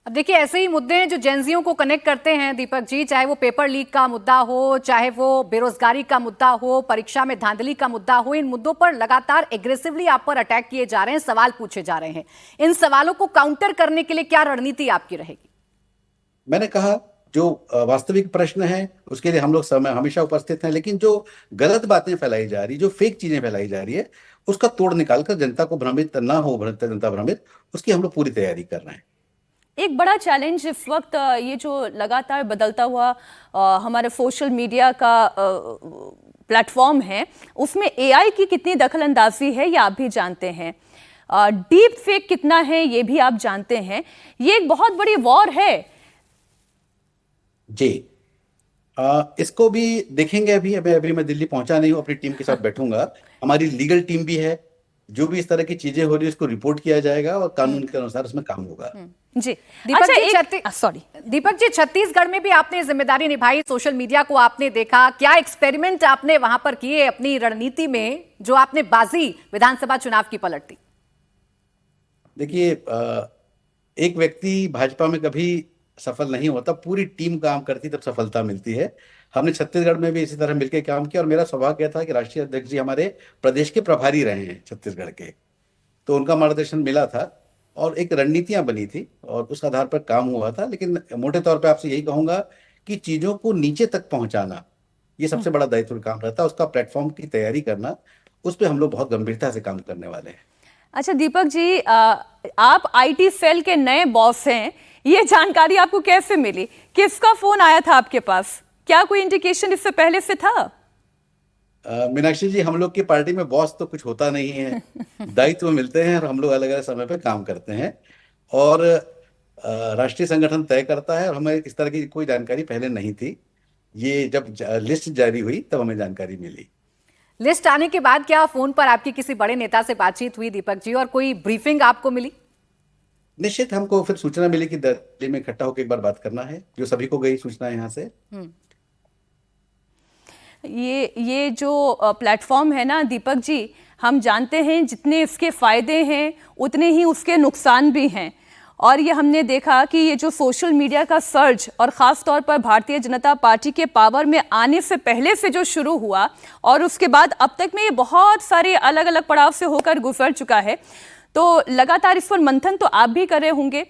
अब देखिए, ऐसे ही मुद्दे हैं जो जेंजियों को कनेक्ट करते हैं दीपक जी, चाहे वो पेपर लीक का मुद्दा हो, चाहे वो बेरोजगारी का मुद्दा हो, परीक्षा में धांधली का मुद्दा हो। इन मुद्दों पर लगातार एग्रेसिवली आप पर अटैक किए जा रहे हैं, सवाल पूछे जा रहे हैं। इन सवालों को काउंटर करने के लिए क्या रणनीति आपकी रहेगी? मैंने कहा, जो वास्तविक प्रश्न है उसके लिए हम लोग समय हमेशा उपस्थित हैं, लेकिन जो गलत बातें फैलाई जा रही, जो फेक चीजें फैलाई जा रही है, उसका तोड़ निकालकर जनता को भ्रमित ना हो, जनता भ्रमित, उसकी हम लोग पूरी तैयारी कर रहे हैं। एक बड़ा चैलेंज इस वक्त ये जो लगातार बदलता हुआ हमारे सोशल मीडिया का प्लेटफॉर्म है, उसमें एआई की कितनी दखलंदाजी है ये आप भी जानते हैं। डीप फेक कितना है ये भी आप जानते हैं। ये एक बहुत बड़ी वॉर है। जी, इसको भी देखेंगे। अभी मैं दिल्ली पहुंचा नहीं हूँ, अपनी टीम के साथ बैठूंगा। हमारी लीगल टीम भी है। जो भी इस तरह की चीजें हो रही है उसको रिपोर्ट किया जाएगा और कानून के अनुसार उसमें काम होगा। जी दीपक अच्छा, जी, दीपक जी, छत्तीसगढ़ में भी आपने जिम्मेदारी निभाई, सोशल मीडिया को आपने देखा। क्या एक्सपेरिमेंट आपने वहां पर किए अपनी रणनीति में, जो आपने बाजी विधानसभा चुनाव की पलट दी? देखिए, एक व्यक्ति भाजपा में कभी सफल नहीं होता, पूरी टीम काम करती तब सफलता मिलती है। हमने छत्तीसगढ़ में भी इसी तरह मिलकर काम किया और मेरा सौभाग्य था कि राष्ट्रीय अध्यक्ष जी हमारे प्रदेश के प्रभारी रहे हैं छत्तीसगढ़ के, तो उनका मार्गदर्शन मिला था और एक रणनीतियां बनी थी और उस आधार पर काम हुआ था। लेकिन मोटे तौर पे आपसे यही कहूंगा कि चीजों को नीचे तक पहुंचाना ये सबसे बड़ा दायित्व काम रहता है। उसका प्लेटफॉर्म की तैयारी करना, उस पर हम लोग बहुत गंभीरता से काम करने वाले हैं। अच्छा दीपक जी, आप आईटी सेल के नए बॉस हैं, ये जानकारी आपको कैसे मिली? किसका फोन आया था आपके पास? क्या कोई इंडिकेशन इससे पहले से था? मीनाक्षी जी, हम लोग की पार्टी में बॉस तो कुछ होता नहीं है। दायित्व मिलते हैं और हम लोग अलग अलग समय पे काम करते हैं और राष्ट्रीय संगठन तय करता है और हमें इस तरह की कोई जानकारी पहले नहीं थी। ये जब लिस्ट जारी हुई तब हमें जानकारी मिली। लिस्ट आने के बाद क्या फोन पर आपकी किसी बड़े नेता से बातचीत हुई दीपक जी, और कोई ब्रीफिंग आपको मिली? निश्चित हमको फिर सूचना मिली कि दिल्ली में इकट्ठा होकर एक बार बात करना है, जो सभी को गई सूचना यहाँ से। ये जो प्लेटफॉर्म है ना दीपक जी, हम जानते हैं जितने इसके फायदे हैं उतने ही उसके नुकसान भी हैं। और ये हमने देखा कि ये जो सोशल मीडिया का सर्ज और ख़ास तौर पर भारतीय जनता पार्टी के पावर में आने से पहले से जो शुरू हुआ और उसके बाद अब तक में ये बहुत सारे अलग अलग पड़ाव से होकर गुजर चुका है। तो लगातार इस पर मंथन तो आप भी कर रहे होंगे।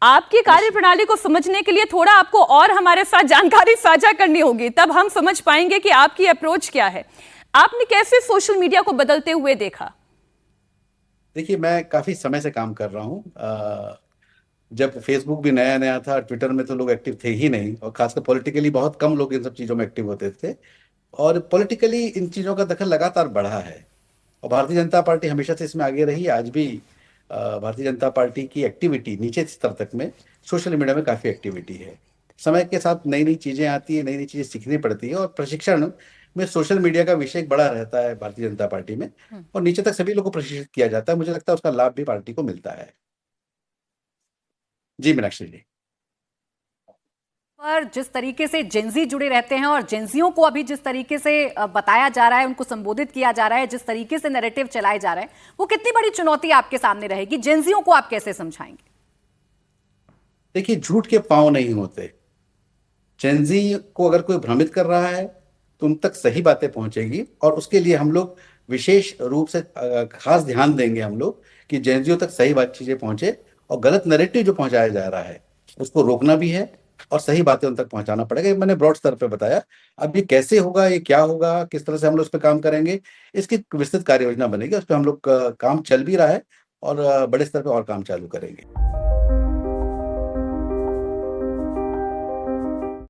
आपकी कार्यप्रणाली को समझने के लिए थोड़ा आपको और हमारे साथ जानकारी साझा करनी होगी, तब हम समझ पाएंगे कि आपकी अप्रोच क्या है। आपने कैसे सोशल मीडिया को बदलते हुए देखा? देखिए, मैं काफी समय से काम कर रहा हूँ। जब फेसबुक भी नया नया था, ट्विटर में तो लोग एक्टिव थे ही नहीं, और खासकर पॉलिटिकली बहुत कम लोग इन सब चीजों में एक्टिव होते थे। और पॉलिटिकली इन चीजों का दखल लगातार बढ़ा है और भारतीय जनता पार्टी हमेशा से इसमें आगे रही। आज भी भारतीय जनता पार्टी की एक्टिविटी नीचे स्तर तक में सोशल मीडिया में काफी एक्टिविटी है। समय के साथ नई नई चीजें आती है, नई नई चीजें सीखनी पड़ती है और प्रशिक्षण में सोशल मीडिया का विषय एक बड़ा रहता है भारतीय जनता पार्टी में, और नीचे तक सभी लोगों को प्रशिक्षित किया जाता है। मुझे लगता है उसका लाभ भी पार्टी को मिलता है। जी मीनाक्षी जी। पर जिस तरीके से जेंजी जुड़े रहते हैं और जेंजियों को अभी जिस तरीके से बताया जा रहा है, उनको संबोधित किया जा रहा है, जिस तरीके से नैरेटिव चलाए जा रहे हैं, वो कितनी बड़ी चुनौती आपके सामने रहेगी? जेंजियों को आप कैसे समझाएंगे? देखिए, झूठ के पांव नहीं होते। जेंजी को अगर कोई भ्रमित कर रहा है तो उन तक सही बातें पहुंचेगी और उसके लिए हम लोग विशेष रूप से खास ध्यान देंगे हम लोग कि जेंजियों तक सही बात चीजें पहुंचे, और गलत नैरेटिव जो पहुंचाया जा रहा है उसको रोकना भी है और सही बातें उन तक पहुंचाना पड़ेगा। ये मैंने ब्रॉड स्तर पे बताया। अब ये कैसे होगा, ये क्या होगा, किस तरह से हम लोग उस पर काम करेंगे, इसकी विस्तृत कार्य योजना बनेगी। उस पर हम लोग काम चल भी रहा है और बड़े स्तर पे और काम चालू करेंगे।